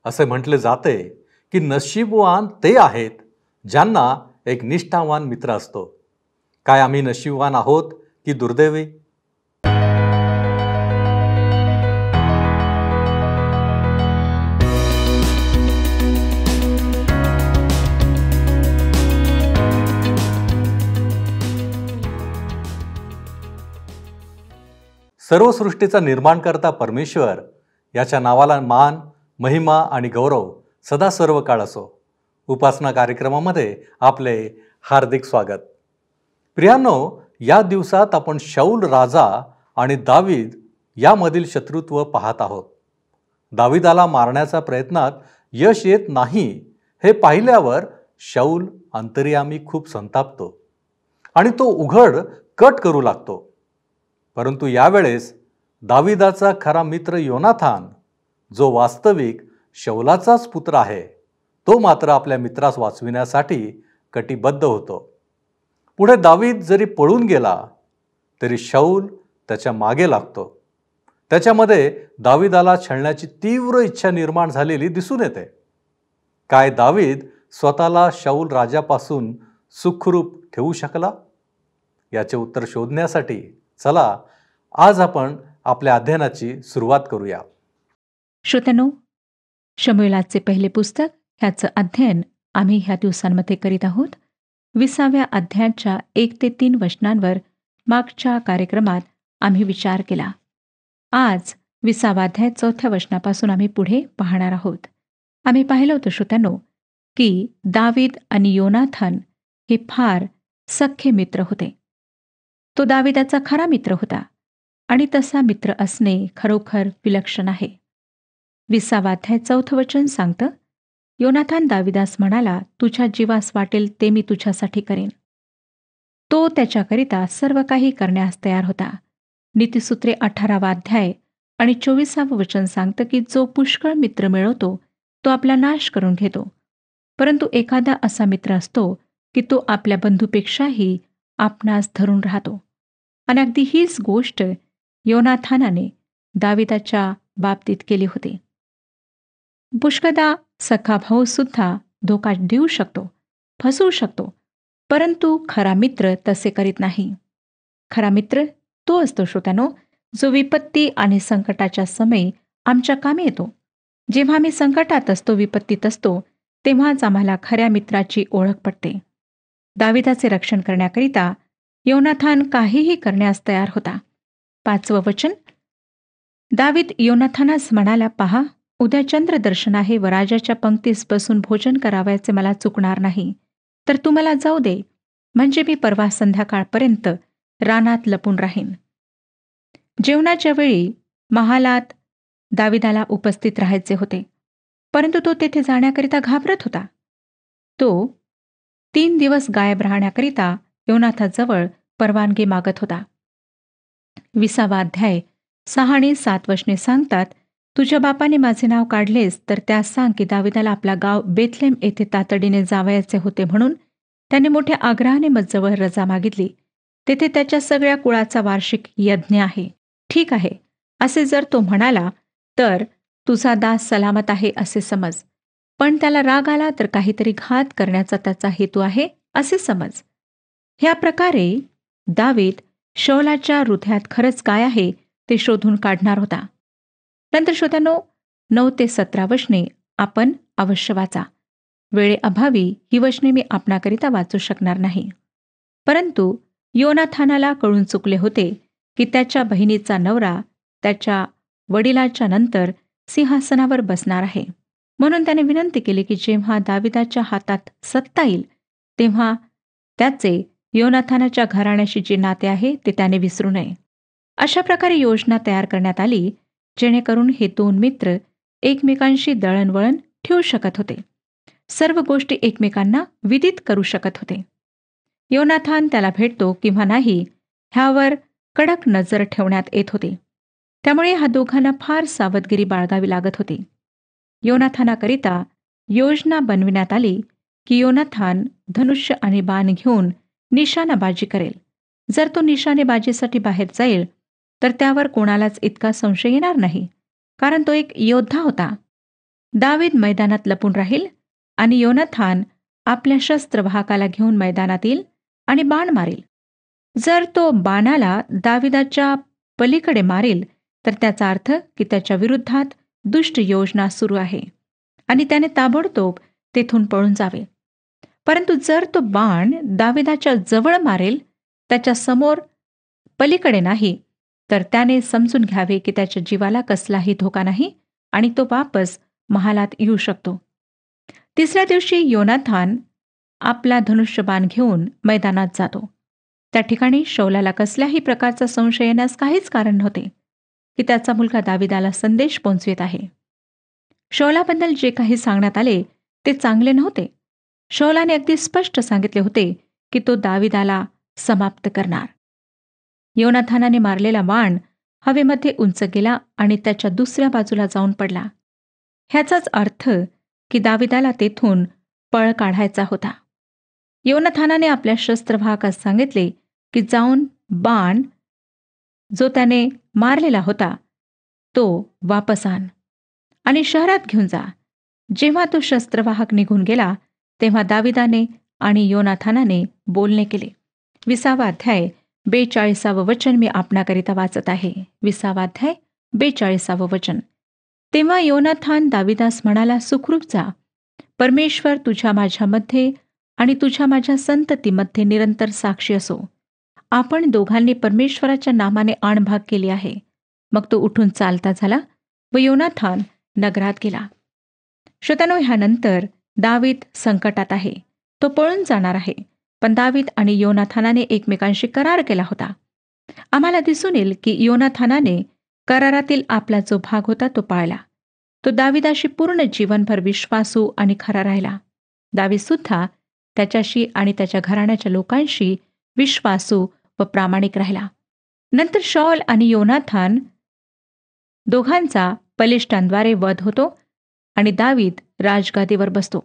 असे म्हटले जाते की नशीबवान ते आहेत ज्यांना एक निष्ठावान मित्र असतो. काय आम्ही नशीबवान आहोत की दुर्दैवी? सर्व सृष्टीचा निर्माणकर्ता परमेश्वर याच्या नावाला मान, महिमा आणि गौरव सदा सर्व काळ असो. उपासना कार्यक्रमामध्ये आपले हार्दिक स्वागत. प्रियांनो, या दिवसात आपण शाऊल राजा आणि दावीद यामधील शत्रुत्व पाहत आहोत. दावीदाला मारण्याच्या प्रयत्नात यश येत नाही हे पाहिल्यावर शाऊल अंतर्यामी खूप संतापतो आणि तो उघड कट करू लागतो. परंतु यावेळेस दावीदाचा खरा मित्र योनाथान, जो वास्तविक शाऊलाचाच पुत्र आहे, तो मात्र आपल्या मित्रास वाचविण्यासाठी कटिबद्ध होतो. पुढे दावीद जरी पळून गेला तरी शाऊल त्याच्या मागे लागतो. त्याच्यामध्ये दावीदाला छळण्याची तीव्र इच्छा निर्माण झालेली दिसून येते. काय दावीद स्वतःला शाऊल राजापासून सुखरूप ठेवू शकला? याचे उत्तर शोधण्यासाठी चला आज आपण आपल्या अध्ययनाची सुरुवात करूया. श्रोत्यांनो, शमूएलाचे पहिले पुस्तक ह्याचं अध्ययन आम्ही ह्या दिवसांमध्ये करीत आहोत. 20व्या अध्यायाच्या 1 ते 3 वचनांवर मागच्या कार्यक्रमात आम्ही विचार केला. आज 20वा अध्याय 4थ्या वचनापासून आम्ही पुढे पाहणार आहोत. आम्ही पाहिलं होतं श्रोत्यांनो की दावीद आणि योनाथन हे फार सख्खे मित्र होते. तो दावीदाचा खरा मित्र होता आणि तसा मित्र असणे खरोखर विलक्षण आहे. 20वा अध्याय 4थं वचन सांगतं, योनाथन दावीदास म्हणाला, तुझ्या जीवास वाटेल ते मी तुझ्यासाठी करेन. तो त्याच्याकरिता सर्व काही करण्यास तयार होता. नीतिसूत्रे 18वा अध्याय आणि 24वे वचन सांगतं की जो पुष्कळ मित्र मिळवतो तो आपला नाश करून घेतो, परंतु एखादा असा मित्र असतो की तो आपल्या बंधूपेक्षाही आपणास धरून राहतो. आणि अगदी हीच गोष्ट योनाथानाने दावीदाच्या बाबतीत केली होती. पुष्कदा सखा भाऊ सुद्धा धोका देऊ शकतो, फसवू शकतो, परंतु खरा मित्र तसे करीत नाही. खरा मित्र तो असतो श्रोत्यानो, जो विपत्ती आणि संकटाच्या समयी आमच्या कामी येतो. जेव्हा आम्ही संकटात असतो, विपत्तीत असतो, तेव्हाच आम्हाला खऱ्या मित्राची ओळख पडते. दावीदाचे रक्षण करण्याकरिता योनाथान काहीही करण्यास तयार होता. 5वं वचन, दावीद योनाथानास म्हणाला, पहा, उद्या चंद्रदर्शन आहे व राजाच्या पंक्तीस बसून भोजन करावयाचे मला चुकणार नाही, तर तू मला जाऊ दे, म्हणजे मी परवा संध्याकाळपर्यंत रानात लपून राहीन. जेवणाच्या वेळी महालात दावीदाला उपस्थित राहायचे होते, परंतु तो तेथे जाण्याकरिता घाबरत होता. तो 3 दिवस गायब राहण्याकरिता योनाथाजवळ परवानगी मागत होता. 20वा अध्याय 6 आणि 7 वचने सांगतात, तुझ्या बापाने माझे नाव काढलेस तर त्यास सांग की दावीदाला आपला गाव बेथलेम येथे तातडीने जावयाचे होते, म्हणून त्याने मोठ्या आग्रहाने माझजवळ रजा मागितली. तेथे त्याच्या सगळ्या कुळाचा वार्षिक यज्ञ आहे. ठीक आहे, असे जर तो म्हणाला तर तुझा दास सलामत आहे असे समज, पण त्याला राग आला तर काहीतरी घात करण्याचा त्याचा हेतू आहे असे समज. ह्या प्रकारे दावीद शाऊलाच्या हृदयात खरंच काय आहे ते शोधून काढणार होता. नंतर श्रोत्यांनो, 9 ते 17 वचने आपण अवश्य वाचा. वेळेअभावी ही वचने मी आपणाकरिता वाचू शकणार नाही. परंतु योनाथानाला कळून चुकले होते की त्याच्या बहिणीचा नवरा त्याच्या वडिलाच्या नंतर सिंहासनावर बसणार आहे. म्हणून त्याने विनंती केली की जेव्हा दावीदाच्या हातात सत्ता येईल तेव्हा त्याचे योनाथानाच्या घराण्याशी जे नाते आहे ते त्याने विसरू नये. अशा प्रकारे योजना तयार करण्यात आली जेणेकरून हे 2 मित्र एकमेकांशी दळणवळण ठेवू शकत होते, सर्व गोष्टी एकमेकांना विदित करू शकत होते. योनाथान त्याला भेटतो किंवा नाही ह्यावर कडक नजर ठेवण्यात येत होती. त्यामुळे ह्या दोघांना फार सावधगिरी बाळगावी लागत होती. योनाथानाकरिता योजना बनविण्यात आली की योनाथान धनुष्य आणि बाण घेऊन निशाणाबाजी करेल. जर तो निशाणेबाजीसाठी बाहेर जाईल तर त्यावर कोणालाच इतका संशय येणार नाही, कारण तो एक योद्धा होता. दावीद मैदानात लपून राहील आणि योनाथान आपल्या शस्त्रवाहकाला घेऊन मैदानात येईल आणि बाण मारेल. जर तो बाणाला दाविदाच्या पलीकडे मारेल तर त्याचा अर्थ की त्याच्या विरुद्धात दुष्ट योजना सुरू आहे आणि त्याने ताबडतोब तेथून पळून जावे. परंतु जर तो बाण दाविदाच्या जवळ मारेल, त्याच्या समोर पलीकडे नाही, तर त्याने समजून घ्यावे की त्याच्या जीवाला कसलाही धोका नाही आणि तो वापस महालात येऊ शकतो. तिसऱ्या दिवशी योनाथान आपला धनुष्यबाण घेऊन मैदानात जातो. त्या ठिकाणी शौलाला कसल्याही प्रकारचा संशय येण्यास काहीच कारण नव्हते की त्याचा मुलगा दाविदाला संदेश पोहोचवित आहे. शौलाबद्दल जे काही सांगण्यात आले ते चांगले नव्हते. शौलाने अगदी स्पष्ट सांगितले होते की तो दाविदाला समाप्त करणार. योनाथानाने मारलेला बाण हवेमध्ये उंच गेला आणि त्याच्या दुसऱ्या बाजूला जाऊन पडला. ह्याचाच अर्थ की दाविदाला तेथून पळ काढायचा होता. योनाथानाने आपल्या शस्त्रवाहकास सांगितले की जाऊन बाण जो त्याने मारलेला होता तो वापस आण आणि शहरात घेऊन जा. जेव्हा तो शस्त्रवाहक निघून गेला तेव्हा दाविदाने आणि योनाथानाने बोलणे केले. 20 अध्याय 42 वचन मी आपणाकरिता वाचत आहे. 20 अध्याय 42 वचन. तेव्हा योनाथान दाविदास म्हणाला, सुखरूप जा. परमेश्वर तुझ्या माझ्यामध्ये आणि तुझ्या माझ्या संततीमध्ये निरंतर साक्षी असो. आपण दोघांनी परमेश्वराच्या नामाने आणभाग केली आहे. मग तो उठून चालता झाला व योनाथान नगरात गेला. श्रोत्यांनो, ह्यानंतर दावीद संकटात आहे. तो पळून जाणार आहे. पण दावीद आणि योनाथानाने एकमेकांशी करार केला होता. आम्हाला दिसून येईल की योनाथानाने करारातील आपला जो भाग होता तो पाळला. तो दाविदाशी पूर्ण जीवनभर विश्वासू आणि खरा राहिला. दावीद सुद्धा त्याच्याशी आणि त्याच्या घराण्याच्या लोकांशी विश्वासू व प्रामाणिक राहिला. नंतर शौल आणि योनाथान दोघांचा बलिष्ठांद्वारे वध होतो आणि दावीद राजगादीवर बसतो.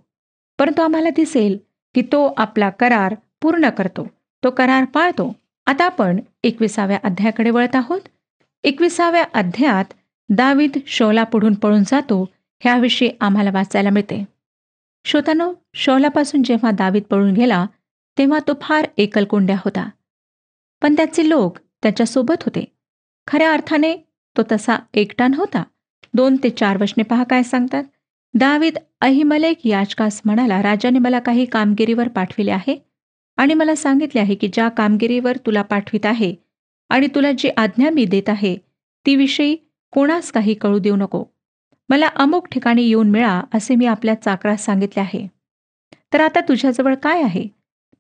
परंतु आम्हाला दिसेल की तो आपला करार पूर्ण करतो. तो करार पाळतो. आता आपण 21व्या अध्यायाकडे वळत आहोत. 21व्या अध्यायात दावीद शौलापुढून पळून जातो ह्याविषयी आम्हाला वाचायला मिळते. श्रोत्यांनो, शौलापासून जेव्हा दावीद पळून गेला तेव्हा तो फार एकलकोंड्या होता. पण त्याचे लोक त्याच्यासोबत होते. खऱ्या अर्थाने तो तसा एकटा नव्हता. 2 ते 4 वचने पहा काय सांगतात. दावीद अहिमलेक याजकास म्हणाला, राजाने मला काही कामगिरीवर पाठविले आहे आणि मला सांगितले आहे की ज्या कामगिरीवर तुला पाठवित आहे आणि तुला जी आज्ञा मी देत आहे ती विषयी कोणास काही कळू देऊ नको. मला अमुक ठिकाणी येऊन मिळा असे मी आपल्या चाकरास सांगितले आहे. तर आता तुझ्याजवळ काय आहे?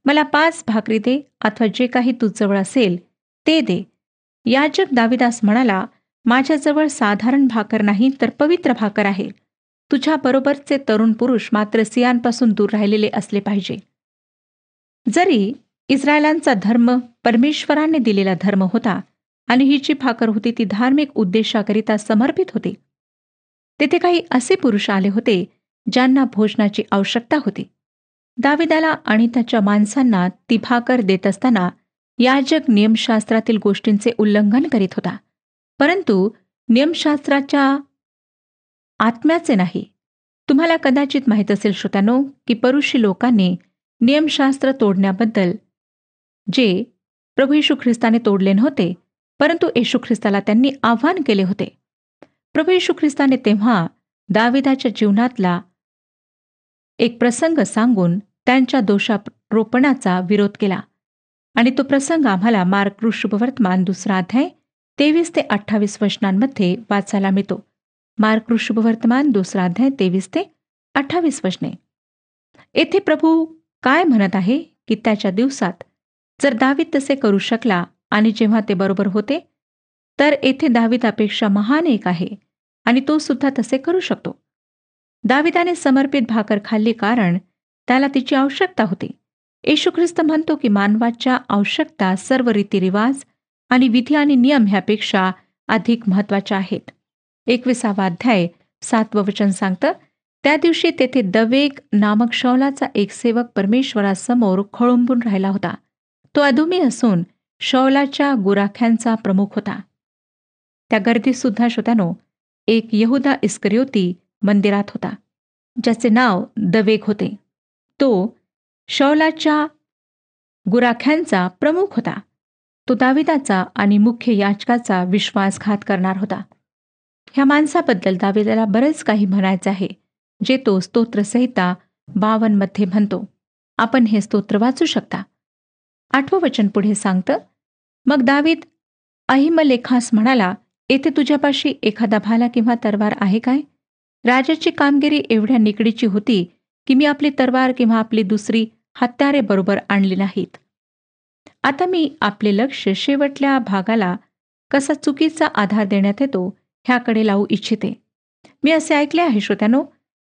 मला 5 भाकरी दे अथवा जे काही तुझजवळ असेल ते दे. याजक दाविदास म्हणाला, माझ्याजवळ साधारण भाकर नाही तर पवित्र भाकर आहे. तुझ्याबरोबरचे तरुण पुरुष मात्र सियांपासून दूर राहिलेले असले पाहिजे. जरी इस्रायलांचा धर्म परमेश्वराने दिलेला धर्म होता आणि ही जी भाकर होती ती धार्मिक उद्देशाकरिता समर्पित होती, तेथे काही असे पुरुष आले होते ज्यांना भोजनाची आवश्यकता होती. दाविदाला आणि त्याच्या माणसांना ती भाकर देत असताना याजक नियमशास्त्रातील गोष्टींचे उल्लंघन करीत होता, परंतु नियमशास्त्राच्या आत्म्याचे नाही. तुम्हाला कदाचित माहीत असेल श्रोत्यांनो की परुषी लोकांनी नियमशास्त्र तोडण्याबद्दल जे प्रभू येशू ख्रिस्ताने तोडले नव्हते, परंतु येशू ख्रिस्ताला त्यांनी आव्हान केले होते. प्रभू येशू ख्रिस्ताने तेव्हा दाविदाच्या जीवनातला एक प्रसंग सांगून त्यांच्या दोषारोपणाचा विरोध केला आणि तो प्रसंग आम्हाला मार्क शुभवर्तमान 2 अध्याय 23 ते 28 वचनांमध्ये वाचायला मिळतो. मार्क शुभवर्तमान 2 अध्याय 23 ते 28 वचने. येथे प्रभू काय म्हणत आहे की त्याच्या दिवसात जर दावीद तसे करू शकला आणि जेव्हा ते बरोबर होते, तर येथे दाविदापेक्षा महान एक आहे आणि तो सुद्धा तसे करू शकतो. दाविदाने समर्पित भाकर खाल्ली कारण त्याला तिची आवश्यकता होती. येशू ख्रिस्त म्हणतो की मानवाच्या आवश्यकता सर्व रीतिरिवाज आणि विधी आणि नियम ह्यापेक्षा अधिक महत्त्वाच्या आहेत. 21 अध्याय 7 वचन सांगतं, त्या दिवशी तेथे दवेग नामक शौलाचा एक सेवक परमेश्वरासमोर खोळंबून राहिला होता. तो अधुमी असून शौलाच्या गुराख्यांचा प्रमुख होता. त्या गर्दीत सुद्धा श्रोत्यानो एक यहुदा इस्करियोती मंदिरात होता, ज्याचे नाव दवेग होते. तो शौलाच्या गुराख्यांचा प्रमुख होता. तो दाविदाचा आणि मुख्य याजकाचा विश्वासघात करणार होता. ह्या माणसाबद्दल दाविदाला बरेच काही म्हणायचे आहे, जे तो स्तोत्रसंहिता 52 मध्ये म्हणतो. आपण हे स्तोत्र वाचू शकता. 8वं वचन पुढे सांगतं, मग दावीद अहिमलेखास म्हणाला, येथे तुझ्यापाशी एखादा भाला किंवा तरवार आहे काय? राजाची कामगिरी एवढ्या निकडीची होती की मी आपली तरवार किंवा आपली दुसरी हत्यारे बरोबर आणली नाहीत. आता मी आपले लक्ष शेवटल्या भागाला कसा चुकीचा आधार देण्यात येतो ह्याकडे लावू इच्छिते. मी असे ऐकले आहे श्रोत्यानो,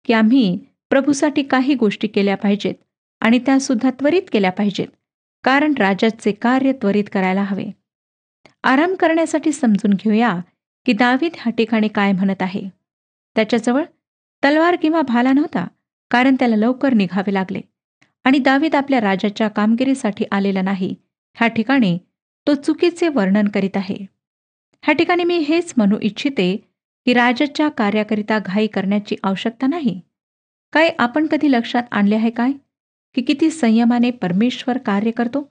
की आम्ही प्रभूसाठी काही गोष्टी केल्या पाहिजेत आणि त्यासुद्धा त्वरित केल्या पाहिजेत, कारण राजाचे कार्य त्वरित करायला हवे. आराम करण्यासाठी समजून घेऊया की दावीद ह्या ठिकाणी काय म्हणत आहे. त्याच्याजवळ तलवार किंवा भाला नव्हता, कारण त्याला लवकर निघावे लागले आणि दावीद आपल्या राजाच्या कामगिरीसाठी आलेला नाही. ह्या ठिकाणी तो चुकीचे वर्णन करीत आहे. ह्या ठिकाणी मी हेच म्हणू इच्छिते की राजाच्या कार्याकरिता घाई करण्याची आवश्यकता नाही. काय आपण कधी लक्षात आणले आहे काय की किती संयमाने परमेश्वर कार्य करतो?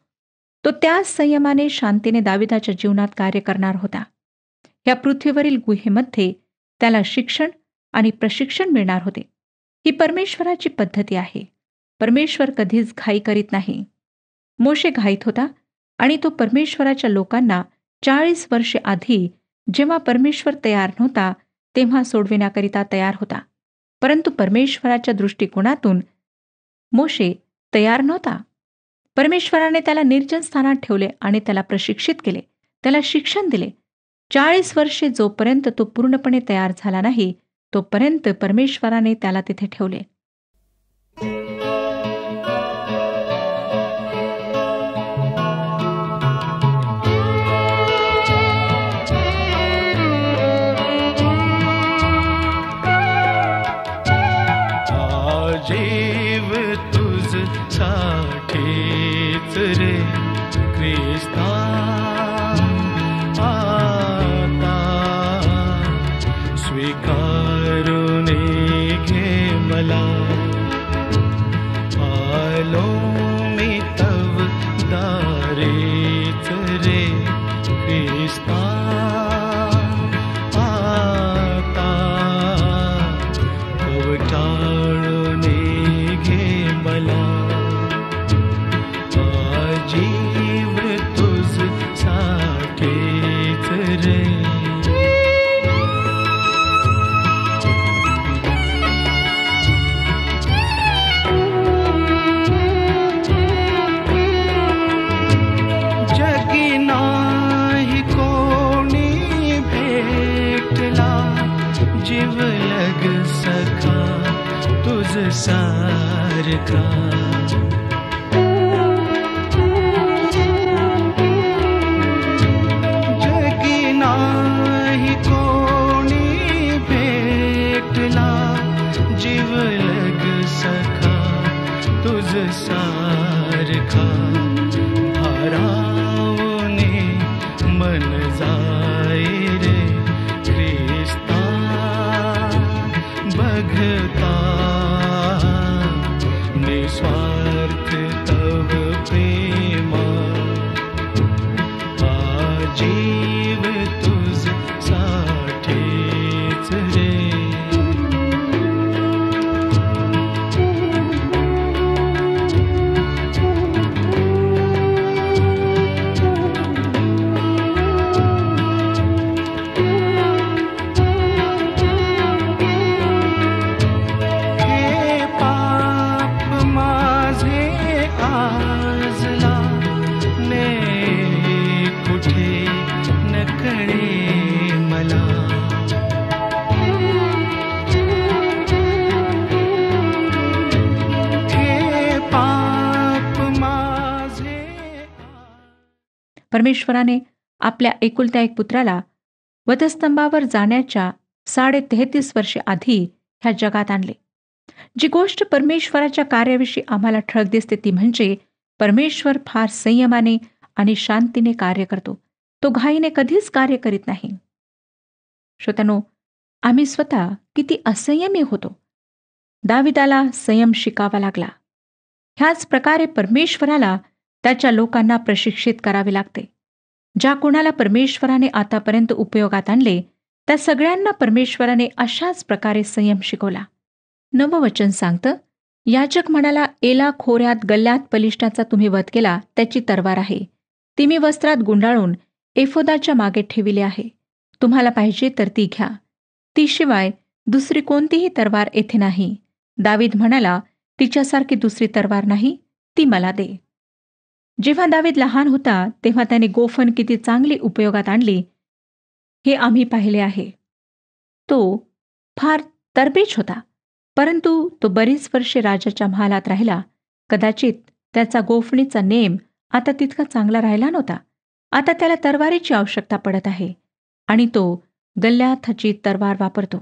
तो त्याच संयमाने शांतीने दाविदाच्या जीवनात कार्य करणार होता. या पृथ्वीवरील गुहेमध्ये त्याला शिक्षण आणि प्रशिक्षण मिळणार होते. ही परमेश्वराची पद्धती आहे. परमेश्वर कधीच घाई करीत नाही. मोशे घाईत होता आणि तो परमेश्वराच्या लोकांना 40 वर्षे आधी, जेव्हा परमेश्वर तयार नव्हता, तेव्हा सोडविण्याकरिता तयार होता. परंतु परमेश्वराच्या दृष्टिकोनातून मोशे तयार नव्हता. परमेश्वराने त्याला निर्जन स्थानात ठेवले आणि त्याला प्रशिक्षित केले, त्याला शिक्षण दिले. 40 वर्षे जोपर्यंत तो पूर्णपणे तयार झाला नाही, तोपर्यंत परमेश्वराने त्याला तिथे ठेवले. जीव तुझ साठीच रे ख्रिस्ता, आता स्वीकारून घे मला. आलो मी तव दारीच रे ख्रिस्ता, आता कवटाळून घे मला. जीव तुझ साठीच रे. जगी नाही कोणी भेटला, जीवलग सखा तुझ सारखा. जगी नाही कोणी भेटला, जीवलग सखा तुझ सारखा. भारावणे मन जाई रे ख्रिस्ता, बघता निस्वार्थ तव प्रेमा. जीव तुझ साठीच रे. हे पाप माझे आजला, ने कुठे न कळे मला. हे पाप माझे. परमेश्वराने आपल्या एकुलत्या एक पुत्राला वधस्तंभावर जाण्याच्या 33.5 वर्षे आधी ह्या जगात आणले. जी गोष्ट परमेश्वराच्या कार्याविषयी आम्हाला ठळक दिसते ती म्हणजे परमेश्वर फार संयमाने आणि शांतीने कार्य करतो. तो घाईने कधीच कार्य करीत नाही. श्रोत्यानो, आम्ही स्वतः किती असंयमी होतो. दाविदाला संयम शिकावा लागला. ह्याच प्रकारे परमेश्वराला त्याच्या लोकांना प्रशिक्षित करावे लागते. ज्या कोणाला परमेश्वराने आतापर्यंत उपयोगात आणले त्या सगळ्यांना परमेश्वराने अशाच प्रकारे संयम शिकवला. नववचन सांगतं, याजक म्हणाला, एला खोऱ्यात गल्ल्यात बलिष्ठाचा तुम्ही वध केला, त्याची तरवार आहे. ती मी वस्त्रात गुंडाळून एफोदाच्या मागे ठेविली आहे. तुम्हाला पाहिजे तर ती घ्या. ती शिवाय दुसरी कोणतीही तरवार येथे नाही. दावीद म्हणाला, तिच्यासारखी दुसरी तरवार नाही, ती मला दे. जेव्हा दावीद लहान होता तेव्हा त्याने गोफण किती चांगली उपयोगात आणली हे आम्ही पाहिले आहे. तो फार तरबेज होता, परंतु तो बरीच वर्षे राजाच्या महालात राहिला. कदाचित त्याचा गोफणीचा नेम आता तितका चांगला राहिला नव्हता. आता त्याला तरवारीची आवश्यकता पडत आहे आणि तो गल्ल्याथची तरवार वापरतो.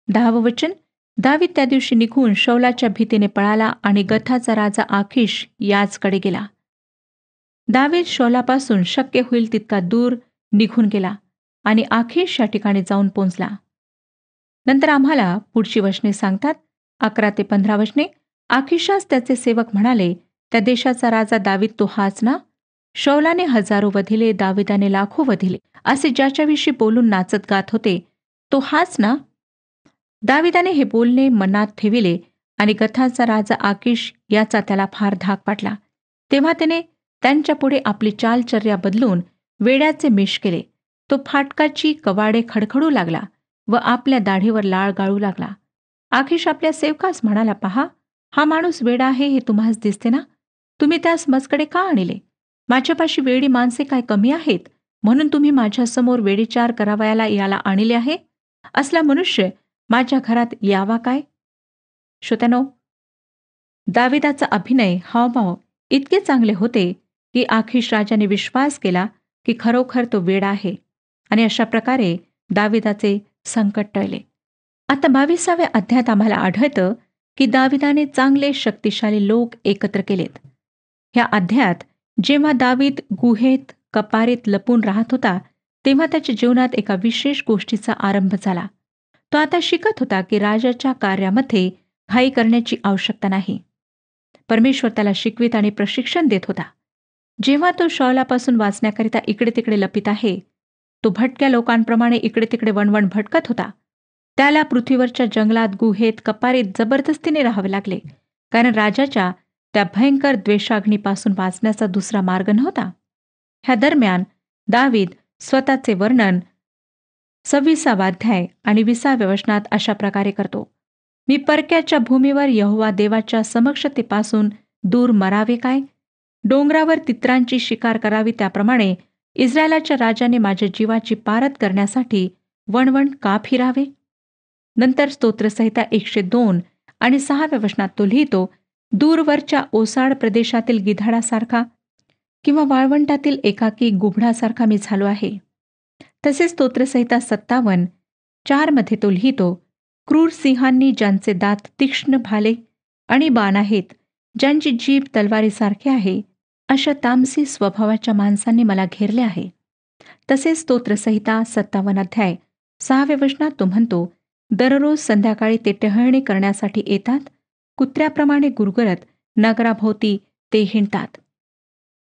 10वं वचन, दावीद त्या दिवशी निघून शौलाच्या भीतीने पळाला आणि गथाचा राजा आखीश याचकडे गेला. दावीद शौलापासून शक्य होईल तितका दूर निघून गेला आणि आखीश या ठिकाणी जाऊन पोहोचला. नंतर आम्हाला पुढची वचने सांगतात, 11 ते 15 वचने. आखीशास त्याचे सेवक म्हणाले, त्या देशाचा राजा दावीद तो हाच ना? शौलाने हजारो वधिले, दाविदाने लाखो वधिले, असे ज्याच्याविषयी बोलून नाचत गात होते, तो हाच ना? दाविदाने हे बोलणे मनात ठेविले आणि गथाचा राजा आकीश याचा त्याला फार धाक वाटला. तेव्हा त्याने त्यांच्यापुढे आपली चालचर्या बदलून वेड्याचे मिश केले. तो फाटकाची कवाडे खडखडू लागला व आपल्या दाढीवर लाळ गाळू लागला. आखीश आपल्या सेवकास म्हणाला, पहा, हा माणूस वेडा आहे हे तुम्हास दिसते ना? तुम्ही त्यास मजकडे का आणले? माझ्यापाशी वेडी माणसे काय कमी आहेत म्हणून तुम्ही माझ्यासमोर वेडीचार करावयाला याला आणले आहे? असला मनुष्य माझ्या घरात यावा काय? श्रोत्यानो, दाविदाचा अभिनय, हावभाव इतके चांगले होते की आखीश राजाने विश्वास केला की खरोखर तो वेडा आहे आणि अशा प्रकारे दाविदाचे संकट टळले. आता 22व्या अध्यायात आम्हाला आढळतं की दाविदाने चांगले शक्तिशाली लोक एकत्र केलेत. ह्या अध्यायात जेव्हा दावीद गुहेत कपारीत लपून राहत होता तेव्हा त्याच्या जीवनात एका विशेष गोष्टीचा आरंभ झाला. तो आता शिकत होता की राजाच्या कार्यामध्ये घाई करण्याची आवश्यकता नाही. परमेश्वर त्याला शिकवित आणि प्रशिक्षण देत होता. जेव्हा तो शौलापासून वाचण्याकरिता इकडे तिकडे लपित आहे, तो भटक्या लोकांप्रमाणे इकडे तिकडे वणवण भटकत होता. त्याला पृथ्वीवरच्या जंगलात, गुहेत, कपारीत जबरदस्तीने राहावे लागले, कारण राजाच्या त्या भयंकर द्वेषाग्नीपासून वाचण्याचा दुसरा मार्ग नव्हता. ह्या दरम्यान दावीद स्वतःचे वर्णन 26वा अध्याय आणि 20व्या वचनात अशा प्रकारे करतो, मी परक्याच्या भूमीवर यहोवा देवाच्या समक्षतेपासून दूर मरावे काय? डोंगरावर तित्रांची शिकार करावी त्याप्रमाणे इस्रायलाच्या राजाने माझ्या जीवाची पारत करण्यासाठी वणवण का फिरावे? नंतर स्तोत्रसंहिता 102 आणि 6व्या वचनात तो लिहितो, दूरवरच्या ओसाड प्रदेशातील गिधाडासारखा किंवा वाळवंटातील एकाकी गुबडासारखा मी झालो आहे. तसेच स्तोत्रसंहिता 57:4 मध्ये तो लिहितो, क्रूर सिंहांनी ज्यांचे दात तीक्ष्ण भाले आणि बाण आहेत, ज्यांची जीभ तलवारीसारखी आहे, अशा तामसी स्वभावाच्या माणसांनी मला घेरले आहे. तसेच स्तोत्रसंहिता 57 अध्याय 6व्या वचनात तो म्हणतो, दररोज संध्याकाळी ते टहळणी करण्यासाठी येतात, कुत्र्याप्रमाणे गुरगुरत नगराभोवती ते हिंडतात.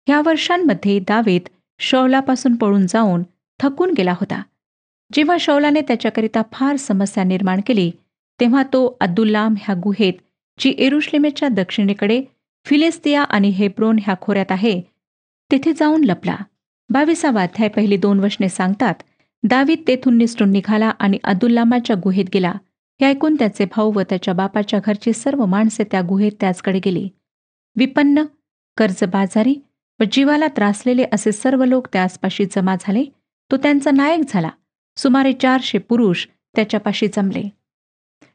ह्या वर्षांमध्ये दावीद शौलापासून पळून जाऊन थकून गेला होता. जेव्हा शौलाने त्याच्याकरिता फार समस्या निर्माण केली तेव्हा तो अद्दुल्लाम ह्या गुहेत, जी येरुशलेमेच्या दक्षिणेकडे फिलिस्तिया आणि हेब्रोन ह्या खोऱ्यात आहे, तेथे जाऊन लपला. 22वा अध्याय पहिली 2 वचने सांगतात, दावीद तेथून निसटून निघाला आणि अद्दुल्लामाच्या गुहेत गेला. हे ऐकून त्याचे भाऊ व त्याच्या बापाच्या घरची सर्व माणसे त्या गुहेत त्याचकडे गेली. विपन्न, कर्जबाजारी व जीवाला त्रासलेले असे सर्व लोक त्याचपाशी जमा झाले. तो त्यांचा नायक झाला. सुमारे 400 पुरुष त्याच्यापाशी जमले.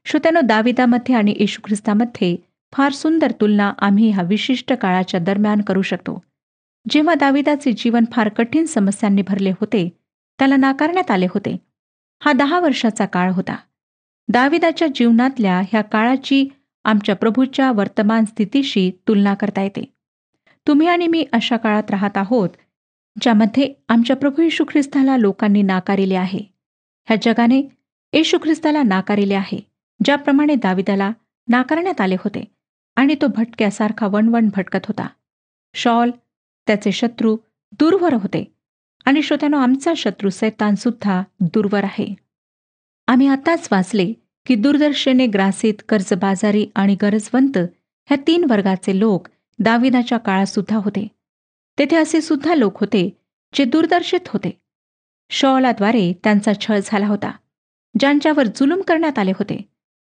श्रोत्यानो, दाविदामध्ये आणि येशू ख्रिस्तामध्ये फार सुंदर तुलना आम्ही ह्या विशिष्ट काळाच्या दरम्यान करू शकतो. जेव्हा दाविदाचे जीवन फार कठीण समस्यांनी भरले होते, त्याला नाकारण्यात आले होते. हा 10 वर्षाचा काळ होता. दाविदाच्या जीवनातल्या ह्या काळाची आमच्या प्रभूच्या वर्तमान स्थितीशी तुलना करता येते. तुम्ही आणि मी अशा काळात राहत आहोत ज्यामध्ये आमच्या प्रभू येशू ख्रिस्ताला लोकांनी नाकारिले आहे. ह्या जगाने येशू ख्रिस्ताला नाकारिले आहे, ज्याप्रमाणे दाविदाला नाकारण्यात आले होते आणि तो भटक्यासारखा वणवण भटकत होता. शॉल, त्याचे शत्रू, दूरवर होते आणि श्रोत्यानो, आमचा शत्रू सैतान सुद्धा दूरवर आहे. आम्ही आताच वाचले की दुर्दर्शेने ग्रासित, कर्जबाजारी आणि गरजवंत ह्या 3 वर्गाचे लोक दाविदाच्या काळात सुद्धा होते. तेथे असे सुद्धा लोक होते जे दुर्दर्शित होते. शॉलाद्वारे त्यांचा छळ झाला होता, ज्यांच्यावर जुलूम करण्यात आले होते.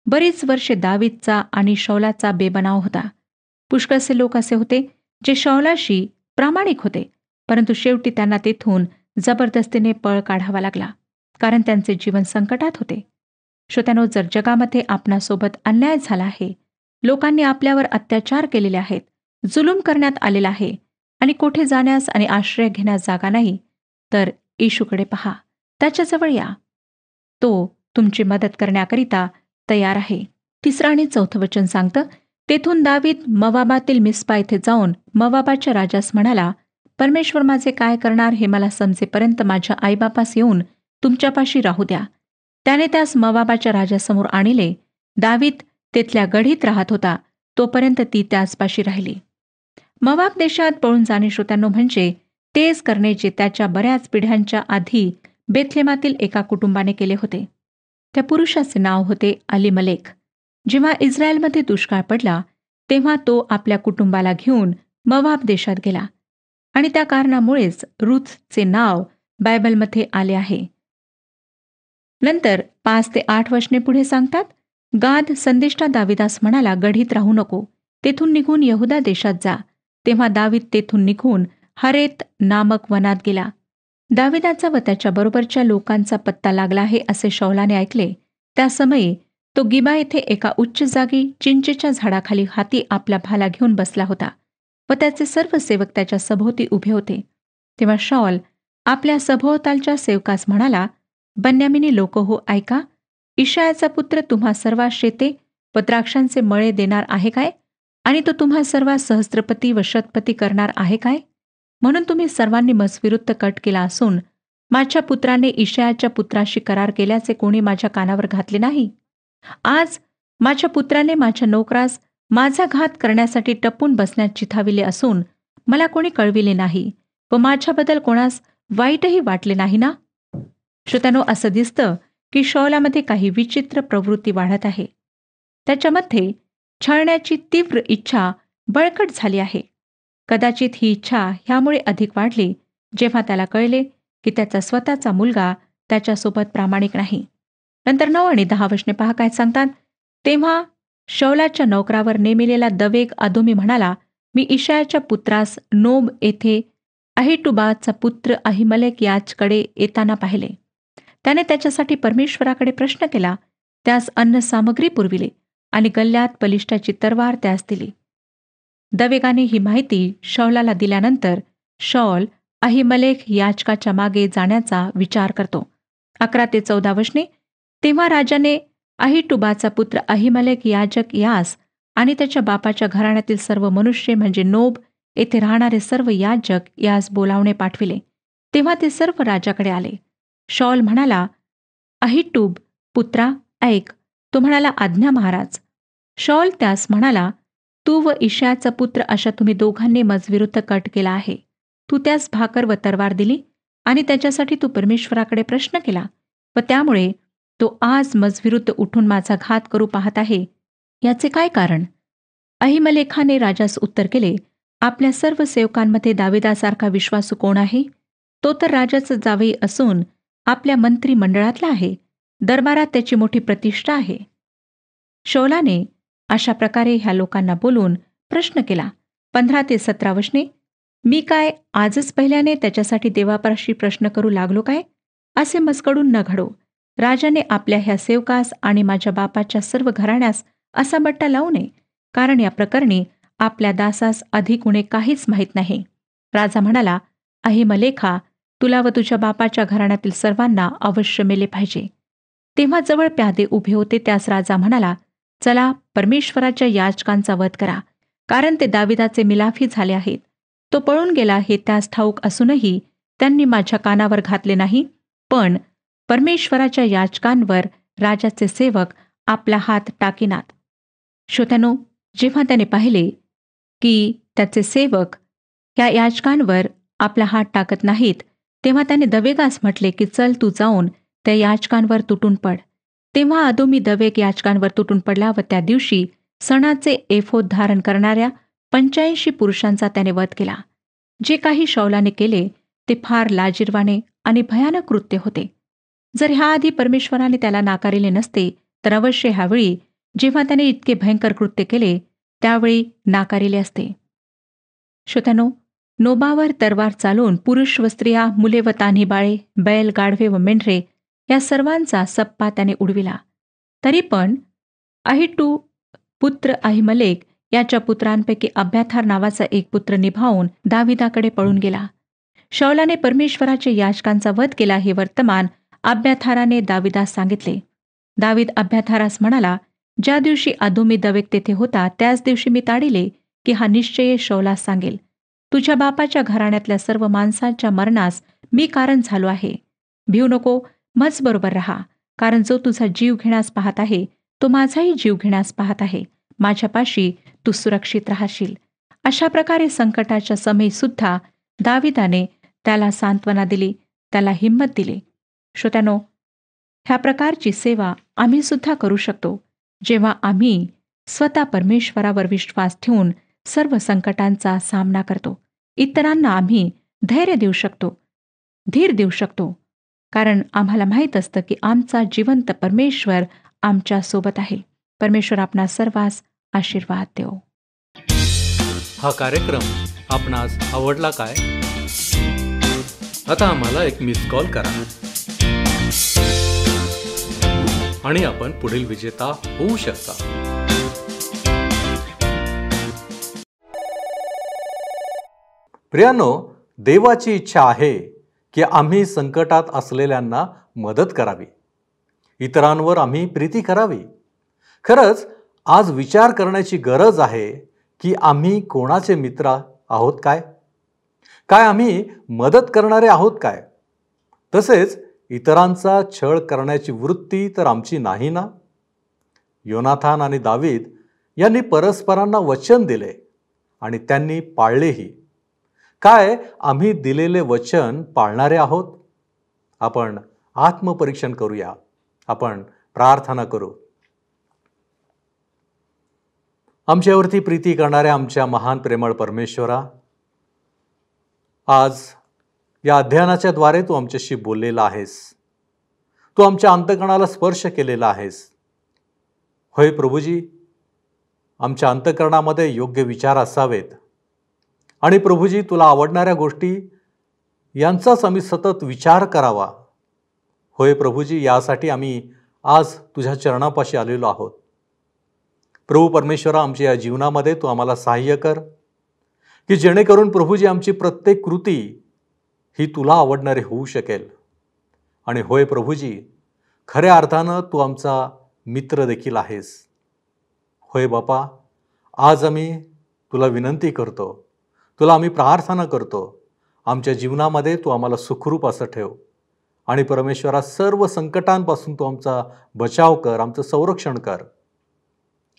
बरीच वर्षे दावीदचा आणि शौलाचा बेबनाव होता. पुष्कळसे लोक असे होते जे शौलाशी प्रामाणिक होते, परंतु शेवटी त्यांना तेथून जबरदस्तीने पळ काढावा लागला, कारण त्यांचे जीवन संकटात होते. श्रोत्यानो, जर जगामध्ये आपणासोबत अन्याय झाला आहे, लोकांनी आपल्यावर अत्याचार केलेले आहेत, जुलूम करण्यात आलेला आहे आणि कोठे जाण्यास आणि आश्रय घेण्यास जागा नाही, तर येशूकडे पहा, त्याच्याजवळ या. तो तुमची मदत करण्याकरिता तयार आहे. 3 आणि 4 वचन सांगतं, तेथून दावीद मवाबातील मिस्पा येथे जाऊन मवाबाच्या राजास म्हणाला, परमेश्वर माझे काय करणार हे मला समजेपर्यंत माझ्या आईबापास येऊन तुमच्यापाशी राहू द्या. त्याने त्यास मवाबाच्या राजासमोर आणले. दावीद तेथल्या गढीत राहत होता, तोपर्यंत ती त्याचपाशी राहिली. मवाब देशात पळून जाणे, श्रोत्यांनो, म्हणजे तेच करणे जे त्याच्या बऱ्याच पिढ्यांच्या आधी बेथलेमातील एका कुटुंबाने केले होते. त्या पुरुषाचे नाव होते अलीमलेक. जेव्हा इस्रायलमध्ये दुष्काळ पडला, तेव्हा तो आपल्या कुटुंबाला घेऊन मवाब देशात गेला आणि त्या कारणामुळेच रूथचे नाव बायबलमध्ये आले आहे. नंतर 5 ते 8 वचने पुढे सांगतात, गाद संदेष्टा दाविदास म्हणाला, गढीत राहू नको, तेथून निघून यहुदा देशात जा. तेव्हा दावीद तेथून निघून हरेत नामक वनात गेला. दाविदाचा व त्याच्या बरोबरच्या लोकांचा पत्ता लागला आहे असे शौलाने ऐकले. त्या समयी तो गिबा येथे एका उच्च जागी चिंचेच्या झाडाखाली हाती आपला भाला घेऊन बसला होता व त्याचे सर्व सेवक त्याच्या सभोवती उभे होते. तेव्हा शौल आपल्या सभोवतालच्या सेवकास म्हणाला, बन्यामिनी लोक हो, ऐका, इशायाचा पुत्र तुम्हा सर्वांस शेते व द्राक्षांचे मळे देणार आहे काय? आणि तो तुम्हा सर्वांस सहस्त्रपती व शतपती करणार आहे काय? म्हणून तुम्ही सर्वांनी मजविरुद्ध कट केला असून माझ्या पुत्राने इशायाच्या पुत्राशी करार केल्याचे कोणी माझ्या कानावर घातले नाही. आज माझ्या पुत्राने माझ्या नोकरास माझा घात करण्यासाठी टपून बसण्यात चिथाविले असून मला कोणी कळविले नाही व माझ्याबद्दल कोणास वाईटही वाटले नाही ना? श्रोत्यानो, असं दिसतं की शौलामध्ये काही विचित्र प्रवृत्ती वाढत आहे. त्याच्यामध्ये छळण्याची तीव्र इच्छा बळकट झाली आहे. कदाचित ही इच्छा ह्यामुळे अधिक वाढली जेव्हा त्याला कळले की त्याचा स्वतःचा मुलगा त्याच्यासोबत प्रामाणिक नाही. नंतर 9 आणि 10 वचने पहा काय सांगतात. तेव्हा शौलाच्या नोकरावर नेमिलेला दवेग अदोमी म्हणाला, मी इशायाच्या पुत्रास नोब येथे अहिटुबाचा पुत्र अहिमलेक याचकडे येताना पाहिले. त्याने त्याच्यासाठी परमेश्वराकडे प्रश्न केला, त्यास अन्न सामग्री पुरविले आणि गल्ल्यात बलिष्ठाची तरवार त्यास दिली. दवेगाने ही माहिती शौलाला दिल्यानंतर शौल अहिमलेक याचकाच्या मागे जाण्याचा विचार करतो. 11 ते 14 वचने. तेव्हा राजाने अहिटुबाचा पुत्र अहिमलेक याजक यास आणि त्याच्या बापाच्या घराण्यातील सर्व मनुष्य म्हणजे नोब येथे राहणारे सर्व याजक यास बोलावणे पाठविले. तेव्हा ते सर्व राजाकडे आले. शौल म्हणाला, अहिटूब पुत्रा ऐक. तो म्हणाला, आज्ञा महाराज. शौल त्यास म्हणाला, तू व इशायाचा पुत्र अशा तुम्ही दोघांनी मजविरुद्ध कट केला आहे. तू त्यास भाकर व तरवार दिली आणि त्याच्यासाठी तू परमेश्वराकडे प्रश्न केला व त्यामुळे तो आज मजविरुद्ध उठून माझा घात करू पाहत आहे. याचे काय कारण? अहिमलेखाने राजास उत्तर केले, आपल्या सर्व सेवकांमध्ये दाविदासारखा विश्वासू कोण आहे? तो तर राजाचा जावई असून आपल्या मंत्री मंडळातला आहे. दरबारात त्याची मोठी प्रतिष्ठा आहे. शौलाने अशा प्रकारे ह्या लोकांना बोलून प्रश्न केला. 15 ते 17 वचने. मी काय आजच पहिल्याने त्याच्यासाठी देवापाशी प्रश्न करू लागलो काय? असे मजकडून न घडो. राजाने आपल्या ह्या सेवकास आणि माझ्या बापाच्या सर्व घराण्यास असा बट्टा लावू नये, कारण या प्रकरणी आपल्या दासास अधिक उणे काहीच माहीत नाही. राजा म्हणाला, अहिमलेखा, तुला व तुझ्या बापाच्या घराण्यातील सर्वांना अवश्य मेले पाहिजे. तेव्हा जवळ प्यादे उभे होते. त्यास राजा म्हणाला, चला परमेश्वराच्या याचकांचा वध करा, कारण ते दाविदाचे मिलाफी झाले आहेत. तो पळून गेला हे त्यास ठाऊक असूनही त्यांनी माझ्या कानावर घातले नाही, पण परमेश्वराच्या याचकांवर राजाचे सेवक आपला हात टाकिनात. श्रोत्यानो, जेव्हा त्याने पाहिले की त्याचे सेवक या याचकांवर आपला हात टाकत नाहीत, तेव्हा त्याने दवेगास म्हटले की चल तू जाऊन त्या याचकांवर तुटून पड. तेव्हा अदोमी दवेग याचकांवर तुटून पडला व त्या दिवशी सणाचे एफोद धारण करणाऱ्या 85 पुरुषांचा त्याने वध केला. जे काही शौलाने केले ते फार लाजिरवाणे आणि भयानक कृत्य होते. जर ह्याआधी परमेश्वराने त्याला नाकारिले नसते तर अवश्य ह्यावेळी जेव्हा त्याने इतके भयंकर कृत्य केले त्यावेळी नाकारिले असते. श्रोत्यानो, नोबावर तरवार चालून पुरुष व स्त्रिया, मुले व तान्ही बाळे, बैल, गाढवे व मेंढरे या सर्वांचा सप्पा त्याने उडविला. तरी पण अहिटू पुत्र अहिमलेक याच्या पुत्रांपैकी अब्याथार नावाचा एक पुत्र निभावून दाविदाकडे पळून गेला. शौलाने परमेश्वराच्या याचकांचा वध केला हे वर्तमान अब्याथाराने दाविदास सांगितले. दावीद अब्याथारास म्हणाला, ज्या दिवशी अदोमी दवेग तेथे होता त्याच दिवशी मी ताडिले की हा निश्चय शौलास सांगेल. तुझ्या बापाच्या घराण्यातल्या सर्व माणसांच्या मरणास मी कारण झालो आहे. भिऊ नको, मज बरोबर रहा, कारण जो तुझा जीव घेण्यास पाहत आहे तो माझाही जीव घेण्यास पाहत आहे. माझ्यापाशी तू सुरक्षित राहशील. अशा प्रकारे संकटाच्या समयी सुद्धा दाविदाने त्याला सांत्वना दिली, त्याला हिंमत दिली. श्रोत्यानो, ह्या प्रकारची सेवा आम्ही सुद्धा करू शकतो जेव्हा आम्ही स्वतः परमेश्वरावर विश्वास ठेवून सर्व संकटांचा सामना करतो. इतरांना आम्ही धैर्य देऊ शकतो, धीर देऊ शकतो, कारण आम्हाला माहीत असतं की आमचा जिवंत परमेश्वर आमच्या सोबत आहे. परमेश्वर आपणा सर्वांस आशीर्वाद देवो. हा कार्यक्रम आपणास आवडला काय? आता आम्हाला एक मिस कॉल करा आणि आपण पुढील विजेता होऊ शकता. प्रियानो, देवाची इच्छा आहे की आम्ही संकटात असलेल्यांना मदत करावी, इतरांवर आम्ही प्रीती करावी. खरंच आज विचार करण्याची गरज आहे की आम्ही कोणाचे मित्र आहोत काय? काय आम्ही मदत करणारे आहोत काय? तसेच इतरांचा छळ करण्याची वृत्ती तर आमची नाही ना? योनाथान आणि दावीद यांनी परस्परांना वचन दिले आणि त्यांनी पाळलेही. काय आम्ही दिलेले वचन पाळणारे आहोत? आपण आत्मपरीक्षण करूया. आपण प्रार्थना करू. आमच्यावरती प्रीती करणाऱ्या आमच्या महान प्रेमळ परमेश्वरा, आज या अध्ययनाच्या द्वारे तू आमच्याशी बोललेला आहेस. तू आमच्या अंतःकरणाला स्पर्श केलेला आहेस. होय प्रभूजी, आमच्या अंतःकरणामध्ये योग्य विचार असावेत आणि प्रभूजी तुला आवडणाऱ्या गोष्टी यांचाच आम्ही सतत विचार करावा. होय प्रभूजी, यासाठी आम्ही आज तुझ्या चरणापाशी आलेलो आहोत. प्रभू परमेश्वरा, आमच्या या जीवनामध्ये तू आम्हाला सहाय्य कर की जेणेकरून प्रभूजी आमची प्रत्येक कृती ही तुला आवडणारी होऊ शकेल. आणि होय प्रभूजी, खऱ्या अर्थानं तू आमचा मित्र देखील आहेस. होय बापा, आज आम्ही तुला विनंती करतो, तुला आम्ही प्रार्थना करतो, आमच्या जीवनामध्ये तू आम्हाला सुखरूप असं ठेव. आणि परमेश्वरा, सर्व संकटांपासून तू आमचा बचाव कर, आमचं संरक्षण कर.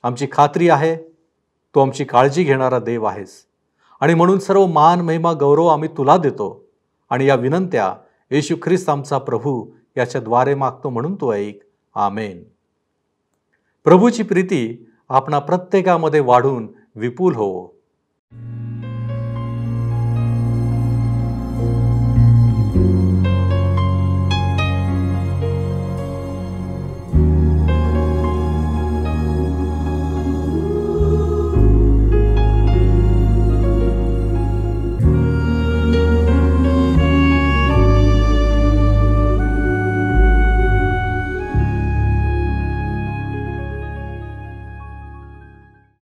आमची खात्री आहे तू आमची काळजी घेणारा देव आहेस आणि म्हणून सर्व मान, महिमा, गौरव आम्ही तुला देतो. आणि या विनंत्या येशू ख्रिस्त आमचा प्रभू याच्याद्वारे मागतो म्हणून तू ऐक. आमेन. प्रभूची प्रीती आपणा प्रत्येकामध्ये वाढून विपुल होवो.